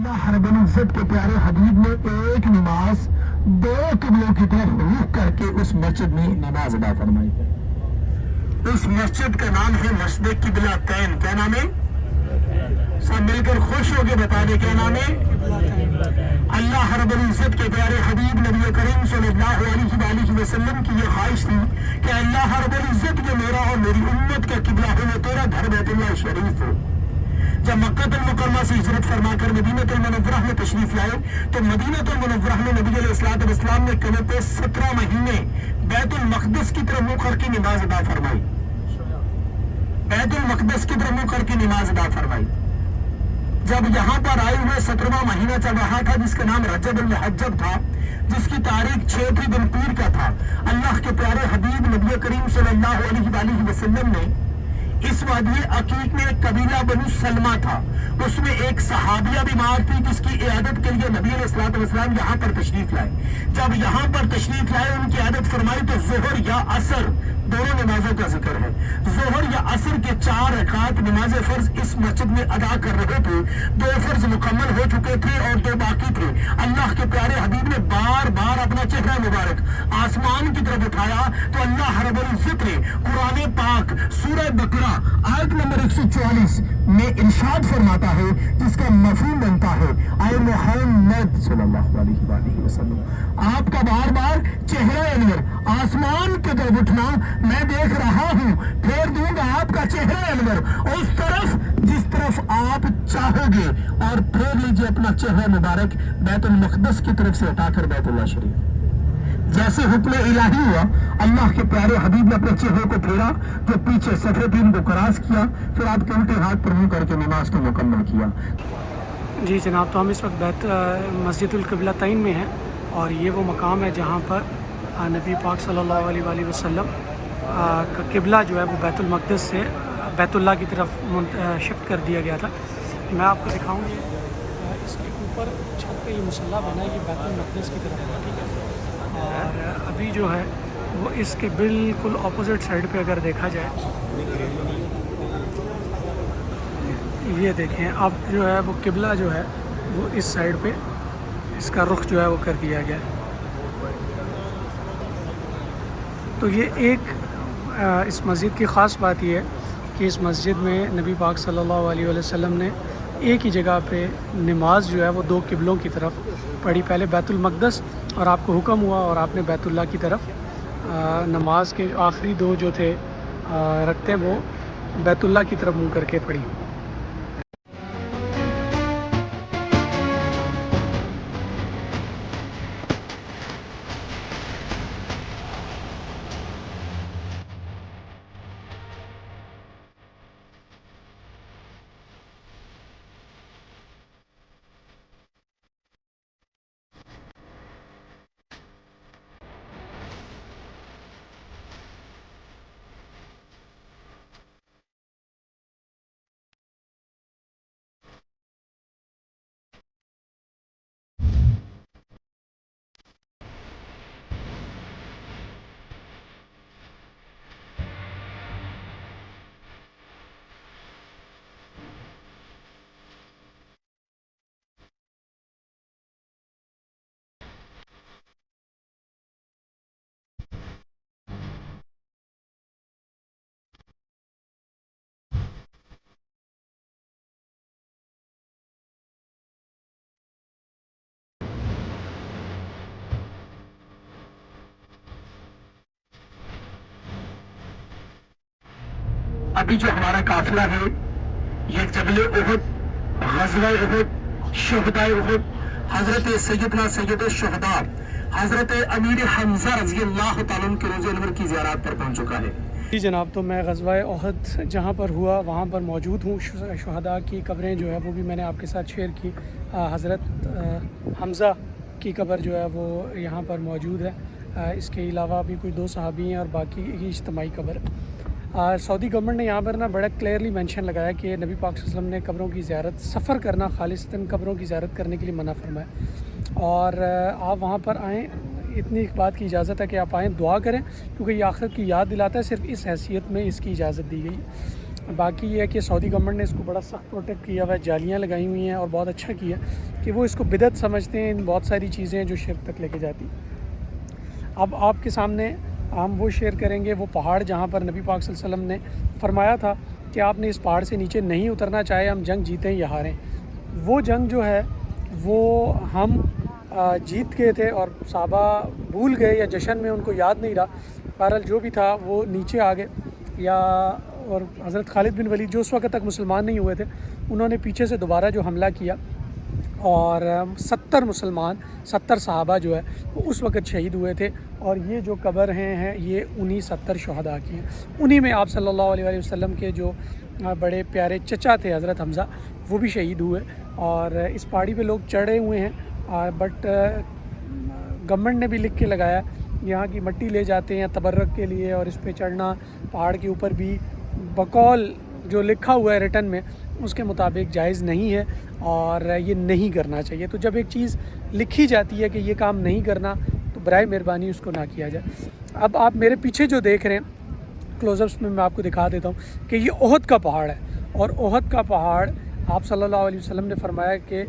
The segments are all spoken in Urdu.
اللہ رب العزت کے پیارے حبیب نے ایک نماز 2 قبلوں کی طرف رخ کر کے اس مسجد میں نماز ادا فرمائی ہے. اس مسجد کا نام ہے مسجد قبلہ تین. کیا نام ہے؟ سب مل کر خوش ہو کے بتا دیں کیا نام ہے؟ اللہ رب العزت کے پیارے حبیب نبی کریم صلی اللہ علیہ وآلہ وسلم کی یہ خواہش تھی کہ اللہ رب العزت کے میرا اور میری امت کا قبلہ ہو وہ تیرا گھر بیت اللہ شریف ہو. جب مکہ المکرمہ سے ہجرت فرما کر مدینہ المنورہ میں تشریف لائے تو مدینہ المنورہ میں نبی علیہ الصلوۃ والسلام نے کم 17 مہینے بیت المقدس کی طرف منہ کر کے نماز ادا فرمائی. بیت المقدس کی طرف منہ کر کے نماز ادا فرمائی. جب یہاں پر آئے ہوئے 17واں مہینہ چل رہا تھا جس کا نام رجب المحجب تھا, جس کی تاریخ 6 بن پیر کا تھا, اللہ کے پیارے حبیب نبی کریم صلی اللہ علیہ وآلہ وسلم نے اس وادی عقیق میں ایک قبیلہ بنو سلمہ تھا, اس میں ایک صحابیہ بیمار تھی جس کی عیادت کے لیے نبی علیہ الصلوۃ والسلام یہاں پر تشریف لائے. جب یہاں پر تشریف لائے ان کی عیادت فرمائی تو ظہر یا عصر دونوں نمازوں کا ذکر ہے. ظہر یا عصر کے 4 رکعات نماز فرض اس مسجد میں ادا کر رہے تھے. 2 فرض مکمل ہو چکے تھے اور 2 باقی تھے. اللہ کے پیارے حبیب نے بار بار اپنا چہرہ مبارک آسمان کی طرف اٹھایا تو اللہ رب العزت نے قرآن پاک سورہ بقرہ آیت نمبر 144 میں ارشاد فرماتا ہے جس کا مفہوم بنتا ہے اے محمد صلی اللہ علیہ وآلہ وسلم, آپ کا بار بار چہرہ انور آسمان کی طرف اٹھنا میں دیکھ رہا ہوں, پھیر دوں گا آپ کا چہرہ انور اس طرف جس طرف آپ چاہو گے, اور پھیر لیجئے اپنا چہرہ مبارک بیت المقدس کی طرف سے ہٹا کر بیت اللہ شریف. جیسے حکم الہی ہوا اللہ کے پیارے حبیب نے اپنے چہرے کو پھیرا جو پیچھے صفحے 3 کو کراس کیا, پھر آپ کے الٹے ہاتھ پر منہ کر کے نماز کو مکمل کیا. جی جناب, تو ہم اس وقت مسجد القبلہ تین میں ہیں اور یہ وہ مقام ہے جہاں پر نبی پاک صلی اللہ علیہ وآلہ وسلم کا قبلہ جو ہے وہ بیت المقدس سے بیت اللہ کی طرف شفٹ کر دیا گیا تھا. میں آپ کو دکھاؤں گی اس کے اوپر چھت پہ یہ مصلی بنا ہے, یہ بیت المقدس کی طرف ہے, ٹھیک ہے. اور ابھی جو ہے وہ اس کے بالکل اپوزٹ سائڈ پہ اگر دیکھا جائے, یہ دیکھیں اب جو ہے وہ قبلہ جو ہے وہ اس سائڈ پہ اس کا رخ جو ہے وہ کر دیا گیا ہے. تو یہ ایک اس مسجد کی خاص بات یہ ہے کہ اس مسجد میں نبی پاک صلی اللہ علیہ وسلم نے ایک ہی جگہ پہ نماز جو ہے وہ 2 قبلوں کی طرف پڑھی. پہلے بیت المقدس اور آپ کو حکم ہوا اور آپ نے بیت اللہ کی طرف نماز کے آخری 2 جو تھے رکھتے وہ بیت اللہ کی طرف منہ کر کے پڑھی. ابھی جو ہمارا قافلہ ہے یہ جبل احد, غزوہ احد, شہداء احد, حضرت سیدنا سید الشہداء حضرت امیر حمزہ رضی اللہ تعالیٰ عنہ کے روضہ انور کی زیارت پر پہنچ چکا ہے. جی جناب, تو میں غزوہ احد جہاں پر ہوا وہاں پر موجود ہوں. شہداء کی قبریں جو ہے وہ بھی میں نے آپ کے ساتھ شیئر کی. حضرت حمزہ کی قبر جو ہے وہ یہاں پر موجود ہے. اس کے علاوہ بھی کوئی 2 صحابی ہیں اور باقی اجتماعی قبر. سعودی گورنمنٹ نے یہاں پر بڑا کلیئرلی مینشن لگایا کہ نبی پاک صلی اللہ علیہ وسلم نے قبروں کی زیارت سفر کرنا خالصتاً قبروں کی زیارت کرنے کے لیے منع فرمایا, اور آپ وہاں پر آئیں, اتنی بات کی اجازت ہے کہ آپ آئیں, دعا کریں, کیونکہ یہ آخرت کی یاد دلاتا ہے. صرف اس حیثیت میں اس کی اجازت دی گئی. باقی یہ ہے کہ سعودی گورنمنٹ نے اس کو بڑا سخت پروٹیکٹ کیا ہوا ہے، جالیاں لگائی ہوئی ہیں اور بہت اچھا کیا کہ وہ اس کو بدعت سمجھتے ہیں، بہت ساری چیزیں ہیں جو شرک تک لے کے جاتی ہیں۔ اب آپ کے سامنے ہم وہ شیئر کریں گے وہ پہاڑ جہاں پر نبی پاک صلی اللہ علیہ وسلم نے فرمایا تھا کہ آپ نے اس پہاڑ سے نیچے نہیں اترنا، چاہے ہم جنگ جیتیں یا ہاریں۔ وہ جنگ جو ہے وہ ہم جیت گئے تھے اور صحابہ بھول گئے یا جشن میں ان کو یاد نہیں رہا، بہرحال جو بھی تھا وہ نیچے آ گئے اور حضرت خالد بن ولید جو اس وقت تک مسلمان نہیں ہوئے تھے، انہوں نے پیچھے سے دوبارہ جو حملہ کیا اور 70 صحابہ جو ہے وہ اس وقت شہید ہوئے تھے، اور یہ جو قبر ہیں یہ انہی 70 شہداء کی ہیں۔ انہی میں آپ صلی اللہ علیہ وسلم کے جو بڑے پیارے چچا تھے حضرت حمزہ، وہ بھی شہید ہوئے، اور اس پہاڑی پہ لوگ چڑھے ہوئے ہیں، بٹ گورنمنٹ نے بھی لکھ کے لگایا یہاں کی مٹی لے جاتے ہیں تبرک کے لیے، اور اس پہ چڑھنا پہاڑ کے اوپر بھی بقول جو لکھا ہوا ہے ریٹن میں اس کے مطابق جائز نہیں ہے اور یہ نہیں کرنا چاہیے۔ تو جب ایک چیز لکھی جاتی ہے کہ یہ کام نہیں کرنا تو برائے مہربانی اس کو نہ کیا جائے۔ اب آپ میرے پیچھے جو دیکھ رہے ہیں کلوز اپس میں آپ کو دکھا دیتا ہوں کہ یہ احد کا پہاڑ ہے، اور احد کا پہاڑ آپ صلی اللہ علیہ وسلم نے فرمایا کہ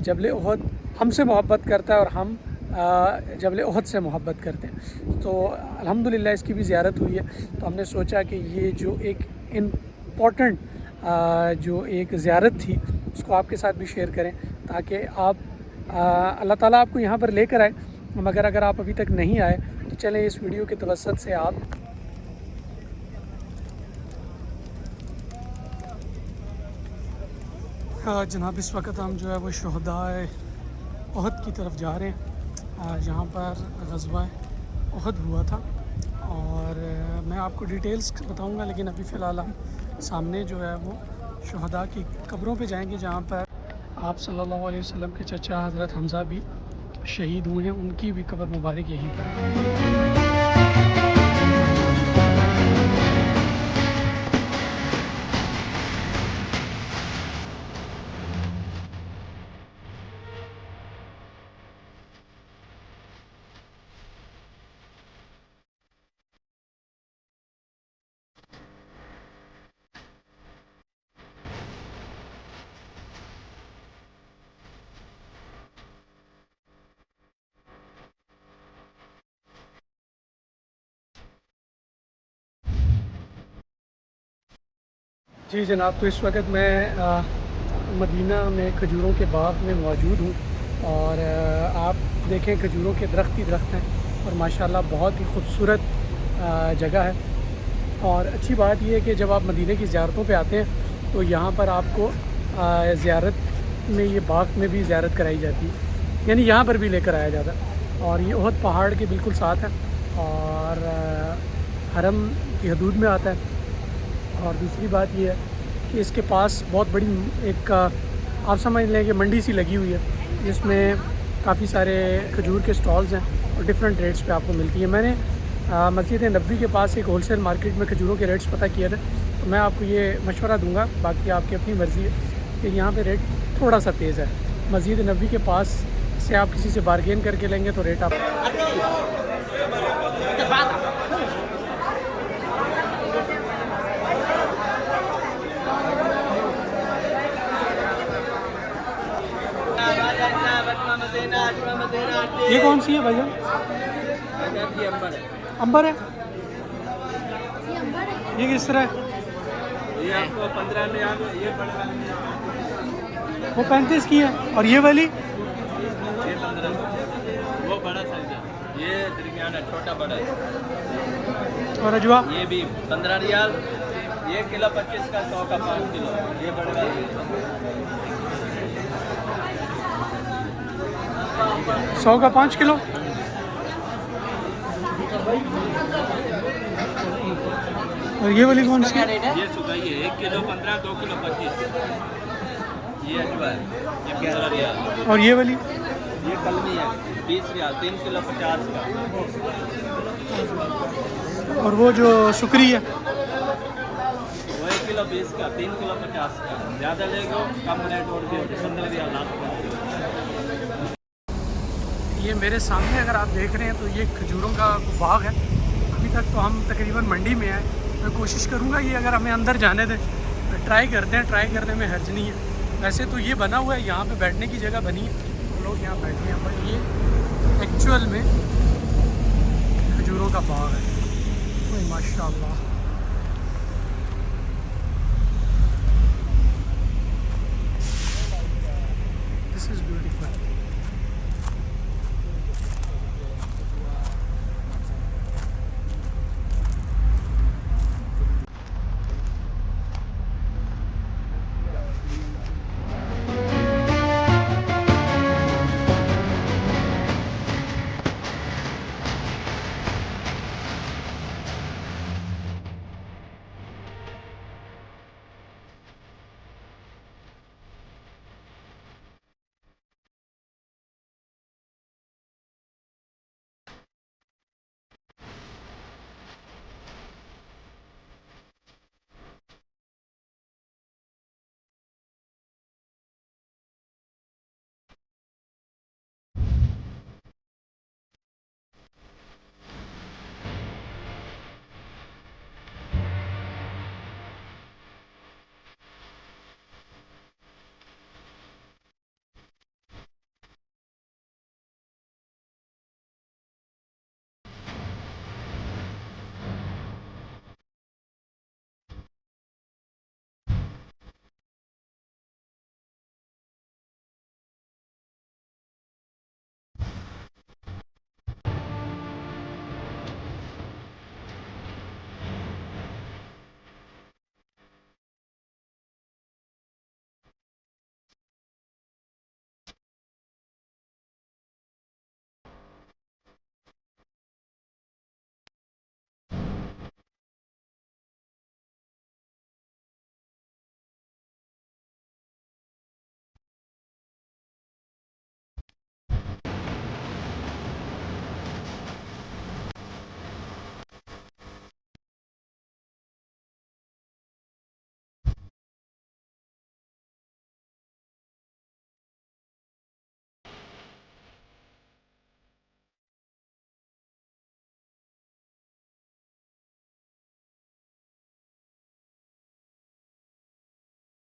جبل احد ہم سے محبت کرتا ہے اور ہم جبل احد سے محبت کرتے ہیں۔ تو الحمدللہ اس کی بھی زیارت ہوئی ہے، تو ہم نے سوچا کہ یہ جو ایک امپورٹنٹ جو ایک زیارت تھی اس کو آپ کے ساتھ بھی شیئر کریں، تاکہ آپ اللہ تعالیٰ آپ کو یہاں پر لے کر آئے، مگر اگر آپ ابھی تک نہیں آئے تو چلیں اس ویڈیو کے توسط سے آپ جناب اس وقت ہم جو ہے وہ شہداء احد کی طرف جا رہے ہیں، جہاں پر غزوہ احد ہوا تھا، اور میں آپ کو ڈیٹیلز بتاؤں گا، لیکن ابھی فی الحال ہم سامنے جو ہے وہ شہداء کی قبروں پہ جائیں گے جہاں پر آپ صلی اللہ علیہ وسلم کے چچا حضرت حمزہ بھی شہید ہوئے ہیں، ان کی بھی قبر مبارک یہیں پر ہے۔ جی جناب، تو اس وقت میں مدینہ میں کھجوروں کے باغ میں موجود ہوں، اور آپ دیکھیں کھجوروں کے درخت ہی درخت ہیں، اور ماشاءاللہ بہت ہی خوبصورت جگہ ہے۔ اور اچھی بات یہ ہے کہ جب آپ مدینہ کی زیارتوں پہ آتے ہیں تو یہاں پر آپ کو زیارت میں یہ باغ میں بھی زیارت کرائی جاتی ہے، یعنی یہاں پر بھی لے کر آیا جاتا ہے، اور یہ احد پہاڑ کے بالکل ساتھ ہے اور حرم کی حدود میں آتا ہے۔ اور دوسری بات یہ ہے کہ اس کے پاس بہت بڑی ایک آپ سمجھ لیں کہ منڈی سی لگی ہوئی ہے، جس میں کافی سارے کھجور کے سٹالز ہیں اور ڈفرینٹ ریٹس پہ آپ کو ملتی ہے۔ میں نے مسجد نبوی کے پاس ایک ہول سیل مارکیٹ میں کھجوروں کے ریٹس پتہ کیے تھے، تو میں آپ کو یہ مشورہ دوں گا، باقی آپ کی اپنی مرضی ہے، کہ یہاں پہ ریٹ تھوڑا سا تیز ہے۔ مسجد نبوی کے پاس سے آپ کسی سے بارگین کر کے لیں گے تو ریٹ آپ یہ کون سی ہے بھیا؟ امبر ہے، یہ کس طرح ہے؟ یہ آپ کو 15 میں یہ بڑا، وہ 35 کی ہے، اور یہ والی یہ 15، وہ بڑا سائز ہے، یہ درمیان ہے، چھوٹا بڑا ہے۔ اور اجوا یہ بھی 15 ریال، یہ کلو 25 کا، 100 کا 5 کلو، یہ بڑا ہے۔ 100 کا 5 کلو۔ اور یہ والی کون سی ہے؟ یہ سگائی ہے، 1 کلو 15، 2 کلو 25۔ یہ اجوا ہے، یہ 15 ریال۔ اور یہ والی یہ کلمی ہے، 20 ریال، 3 کلو 50 کا۔ اور وہ جو سکری ہے وہ 1 کلو 20 کا، 3 کلو 50 کا۔ زیادہ لے گو کم ریٹ اور بھی 15 ریال آپ کو۔ یہ میرے سامنے اگر آپ دیکھ رہے ہیں تو یہ کھجوروں کا باغ ہے۔ ابھی تک تو ہم تقریباً منڈی میں ہیں، میں کوشش کروں گا یہ اگر ہمیں اندر جانے دیں ٹرائی کرتے ہیں, ٹرائی کرنے میں حرج نہیں ہے. ویسے تو یہ بنا ہوا ہے, یہاں پہ بیٹھنے کی جگہ بنی ہے, لوگ یہاں بیٹھے ہیں, بٹ یہ ایکچوئل میں کھجوروں کا باغ ہے. ماشاء اللہ.